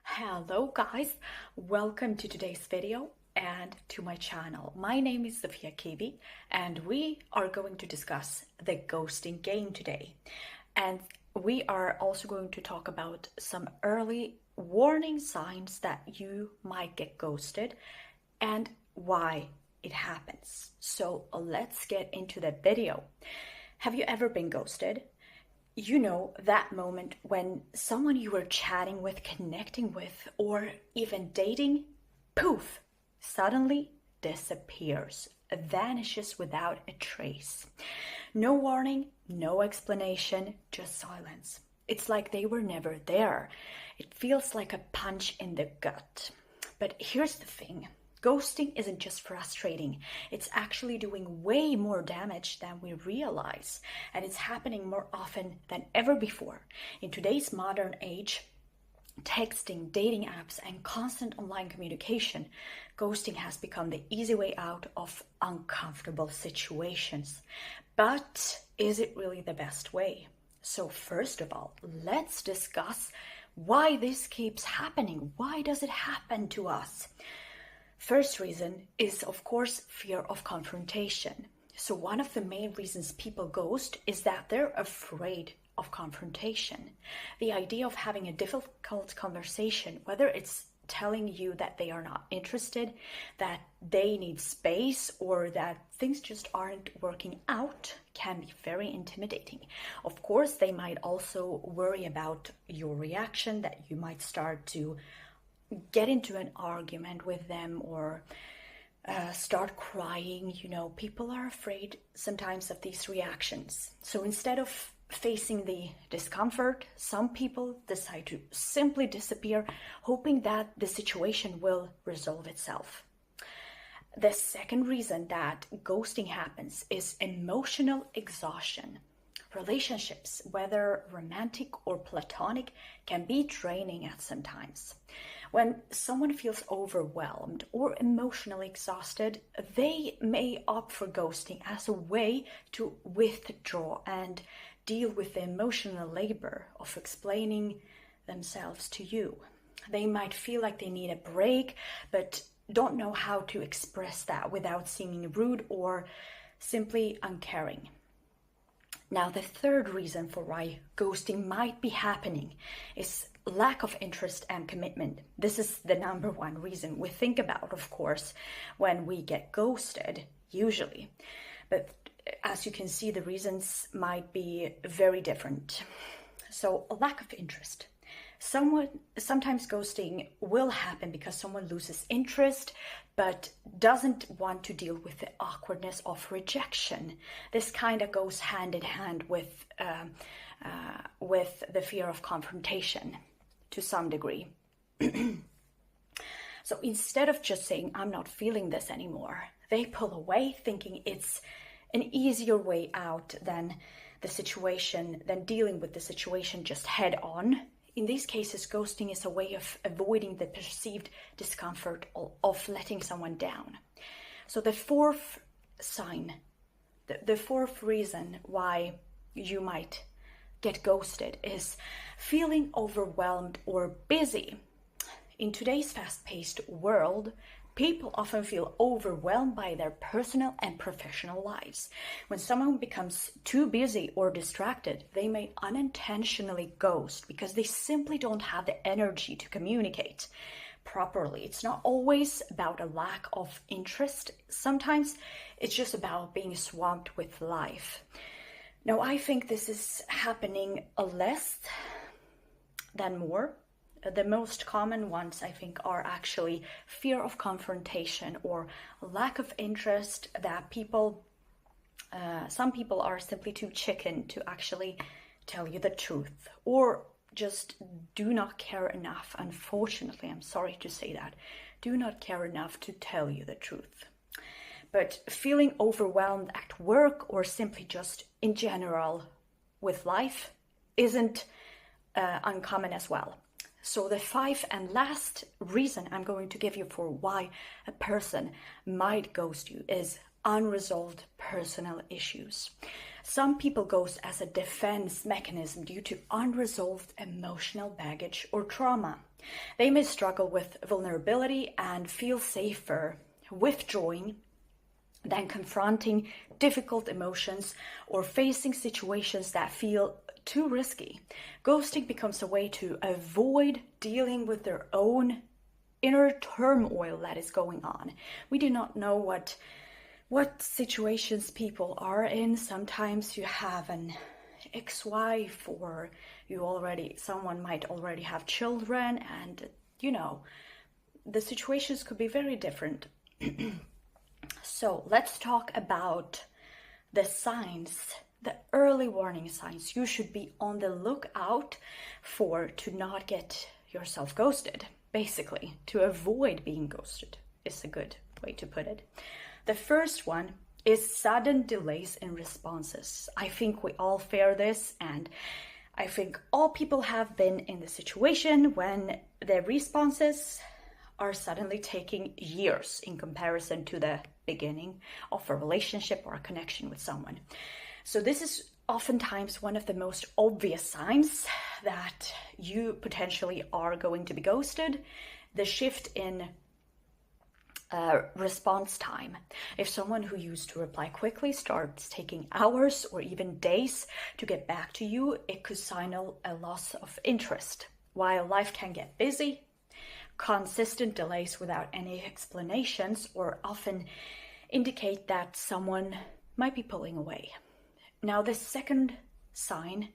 Hello guys, welcome to today's video and to my channel. My name is Kiwi and we are going to discuss the ghosting game today. And we are also going to talk about some early warning signs that you might get ghosted and why it happens. So let's get into the video. Have you ever been ghosted? You know, that moment when someone you were chatting with, connecting with, or even dating, poof, suddenly disappears, vanishes without a trace. No warning, no explanation, just silence. It's like they were never there. It feels like a punch in the gut. But here's the thing. Ghosting isn't just frustrating, it's actually doing way more damage than we realize, and it's happening more often than ever before. In today's modern age, texting, dating apps, and constant online communication, ghosting has become the easy way out of uncomfortable situations. But is it really the best way? So first of all, let's discuss why this keeps happening. Why does it happen to us? First reason is, of course, fear of confrontation. So one of the main reasons people ghost is that they're afraid of confrontation. The idea of having a difficult conversation, whether it's telling you that they are not interested, that they need space, or that things just aren't working out, can be very intimidating. Of course, they might also worry about your reaction, that you might start to get into an argument with them or start crying. You know, people are afraid sometimes of these reactions. So instead of facing the discomfort, some people decide to simply disappear, hoping that the situation will resolve itself. The second reason that ghosting happens is emotional exhaustion. Relationships, whether romantic or platonic, can be draining at some times. When someone feels overwhelmed or emotionally exhausted, they may opt for ghosting as a way to withdraw and deal with the emotional labor of explaining themselves to you. They might feel like they need a break, but don't know how to express that without seeming rude or simply uncaring. Now, the third reason for why ghosting might be happening is lack of interest and commitment. This is the number one reason we think about, of course, when we get ghosted, usually. But as you can see, the reasons might be very different. So, a lack of interest. Sometimes ghosting will happen because someone loses interest but doesn't want to deal with the awkwardness of rejection. This kind of goes hand in hand with the fear of confrontation to some degree. So instead of just saying, I'm not feeling this anymore, they pull away thinking it's an easier way out than dealing with the situation just head on. In these cases, ghosting is a way of avoiding the perceived discomfort of letting someone down. So the fourth sign, the fourth reason why you might get ghosted is feeling overwhelmed or busy. In today's fast-paced world, people often feel overwhelmed by their personal and professional lives. When someone becomes too busy or distracted, they may unintentionally ghost because they simply don't have the energy to communicate properly. It's not always about a lack of interest. Sometimes it's just about being swamped with life. Now, I think this is happening less than more. The most common ones, I think, are actually fear of confrontation or lack of interest, that some people are simply too chicken to actually tell you the truth, or just do not care enough. Unfortunately, I'm sorry to say that, do not care enough to tell you the truth. But feeling overwhelmed at work or simply just in general with life isn't uncommon as well. So the fifth and last reason I'm going to give you for why a person might ghost you is unresolved personal issues. Some people ghost as a defense mechanism due to unresolved emotional baggage or trauma. They may struggle with vulnerability and feel safer withdrawing than confronting difficult emotions or facing situations that feel too risky. Ghosting becomes a way to avoid dealing with their own inner turmoil that is going on. We do not know what situations people are in. Sometimes you have an ex-wife, or someone might already have children, and the situations could be very different. So let's talk about the signs, the early warning signs you should be on the lookout for to not get yourself ghosted. Basically, to avoid being ghosted is a good way to put it. The first one is sudden delays in responses. I think we all fear this, and I think all people have been in the situation when their responses are suddenly taking years in comparison to the beginning of a relationship or a connection with someone. So this is oftentimes one of the most obvious signs that you potentially are going to be ghosted: the shift in response time. If someone who used to reply quickly starts taking hours or even days to get back to you, it could signal a loss of interest. While life can get busy, consistent delays without any explanations or often indicate that someone might be pulling away. Now, the second sign,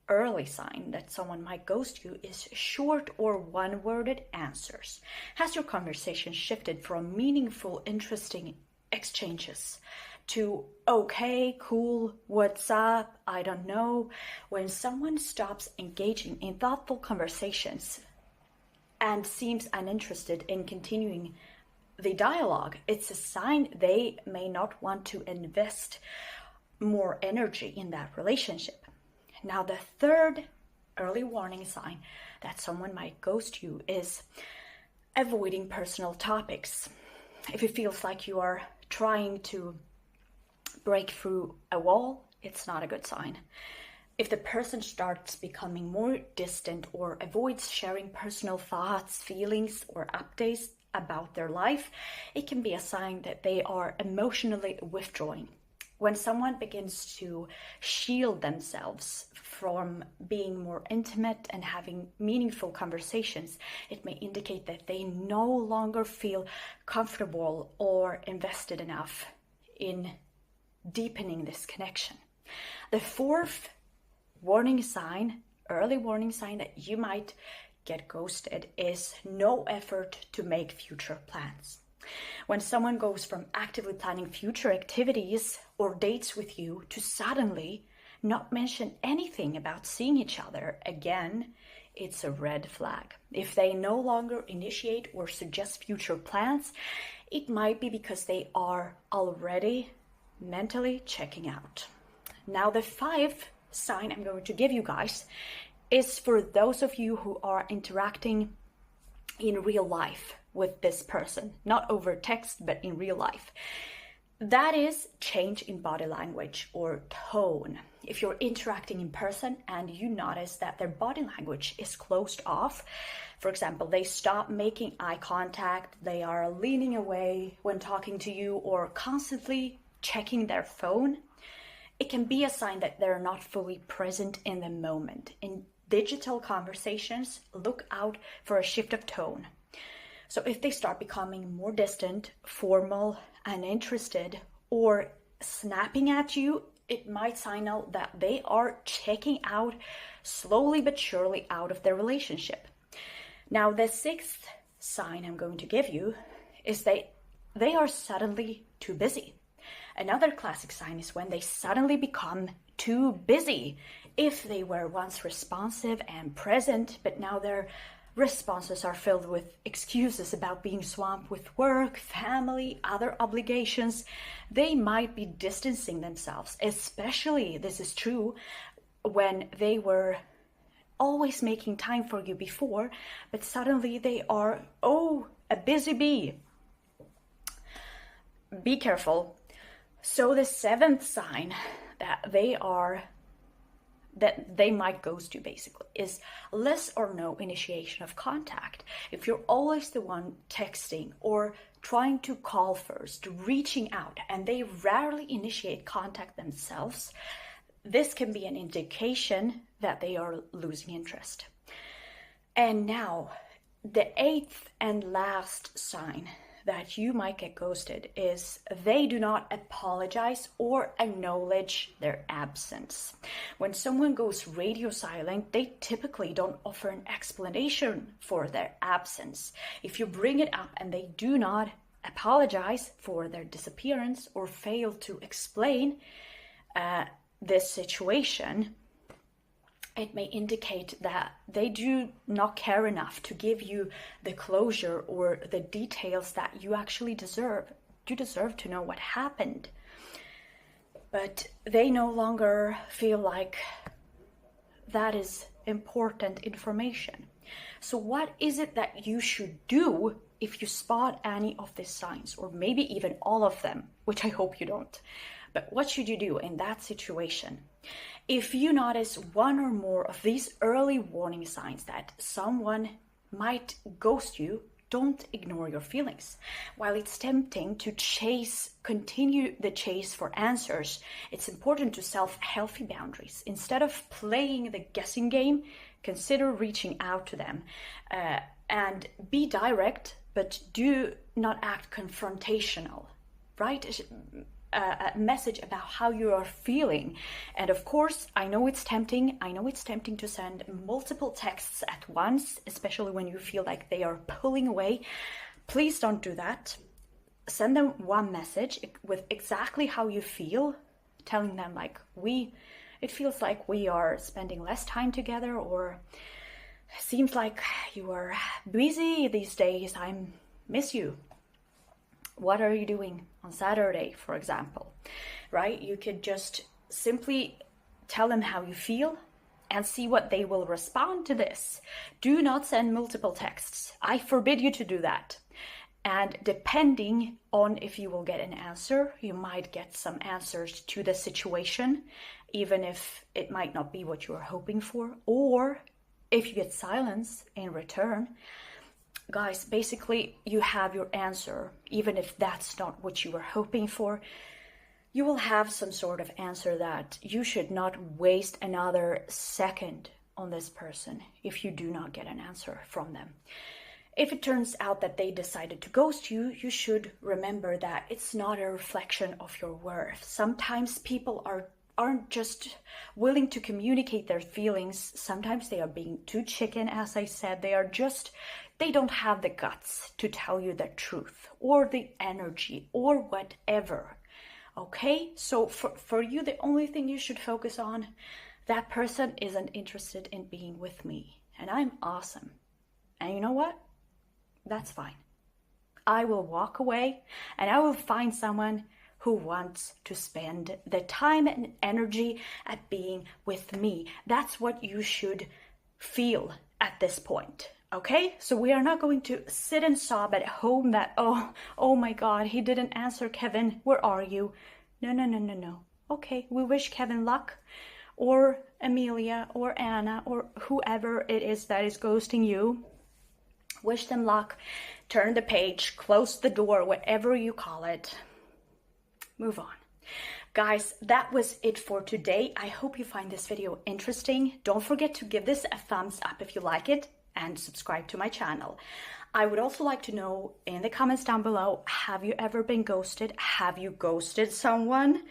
early sign that someone might ghost you, is short or one-worded answers. Has your conversation shifted from meaningful, interesting exchanges to okay, cool, what's up, I don't know? When someone stops engaging in thoughtful conversations and seems uninterested in continuing the dialogue, it's a sign they may not want to invest more energy in that relationship. Now, the third early warning sign that someone might ghost you is avoiding personal topics. If it feels like you are trying to break through a wall, it's not a good sign. If the person starts becoming more distant or avoids sharing personal thoughts, feelings, or updates about their life, it can be a sign that they are emotionally withdrawing. When someone begins to shield themselves from being more intimate and having meaningful conversations, it may indicate that they no longer feel comfortable or invested enough in deepening this connection. The fourth warning sign, early warning sign that you might get ghosted, is no effort to make future plans. When someone goes from actively planning future activities or dates with you to suddenly not mention anything about seeing each other again, it's a red flag. If they no longer initiate or suggest future plans, it might be because they are already mentally checking out. Now, the fifth sign I'm going to give you guys is for those of you who are interacting in real life with this person, not over text, but in real life. That is change in body language or tone. If you're interacting in person and you notice that their body language is closed off, for example, they stop making eye contact, they are leaning away when talking to you, or constantly checking their phone, it can be a sign that they're not fully present in the moment. In digital conversations, look out for a shift of tone. So if they start becoming more distant, formal, uninterested, or snapping at you, it might signal that they are checking out slowly but surely out of their relationship. Now, the sixth sign I'm going to give you is that they are suddenly too busy. Another classic sign is when they suddenly become too busy. If they were once responsive and present, but now their responses are filled with excuses about being swamped with work, family, other obligations, they might be distancing themselves. Especially this is true when they were always making time for you before, but suddenly they are, a busy bee. Be careful. So the seventh sign that they might ghost you, basically, is less or no initiation of contact. If you're always the one texting or trying to call first, reaching out, and they rarely initiate contact themselves, this can be an indication that they are losing interest. And now, the eighth and last sign that you might get ghosted is they do not apologize or acknowledge their absence. When someone goes radio silent, they typically don't offer an explanation for their absence. If you bring it up and they do not apologize for their disappearance or fail to explain this situation, it may indicate that they do not care enough to give you the closure or the details that you actually deserve. You deserve to know what happened. But they no longer feel like that is important information. So what is it that you should do if you spot any of these signs, or maybe even all of them, which I hope you don't? But what should you do in that situation? If you notice one or more of these early warning signs that someone might ghost you, don't ignore your feelings. While it's tempting to continue the chase for answers, it's important to set healthy boundaries. Instead of playing the guessing game, consider reaching out to them and be direct, but do not act confrontational, right? A message about how you are feeling. And of course, I know it's tempting to send multiple texts at once, especially when you feel like they are pulling away. Please don't do that. Send them one message with exactly how you feel, telling them like, it feels like we are spending less time together, or seems like you are busy these days, I miss you. What are you doing on Saturday, for example, right? You could just simply tell them how you feel and see what they will respond to this. Do not send multiple texts. I forbid you to do that. And depending on if you will get an answer, you might get some answers to the situation, even if it might not be what you are hoping for, or if you get silence in return. Guys, basically, you have your answer, even if that's not what you were hoping for. You will have some sort of answer that you should not waste another second on this person if you do not get an answer from them. If it turns out that they decided to ghost you, you should remember that it's not a reflection of your worth. Sometimes people aren't just willing to communicate their feelings. Sometimes they are being too chicken, as I said. They don't have the guts to tell you the truth or the energy or whatever. Okay? So for you, the only thing you should focus on, that person isn't interested in being with me, and I'm awesome. And you know what? That's fine. I will walk away and I will find someone who wants to spend the time and energy at being with me. That's what you should feel at this point. Okay, so we are not going to sit and sob at home that, oh my God, he didn't answer, Kevin, where are you? No. Okay, we wish Kevin luck, or Amelia, or Anna, or whoever it is that is ghosting you. Wish them luck, turn the page, close the door, whatever you call it. Move on. Guys, that was it for today. I hope you find this video interesting. Don't forget to give this a thumbs up if you like it, and subscribe to my channel. I would also like to know in the comments down below, have you ever been ghosted? Have you ghosted someone?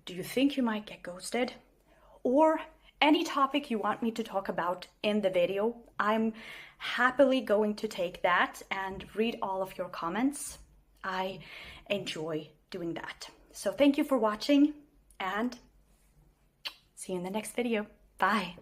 Do you think you might get ghosted? Or any topic you want me to talk about in the video, I'm happily going to take that and read all of your comments. I enjoy doing that. So thank you for watching, and see you in the next video. Bye.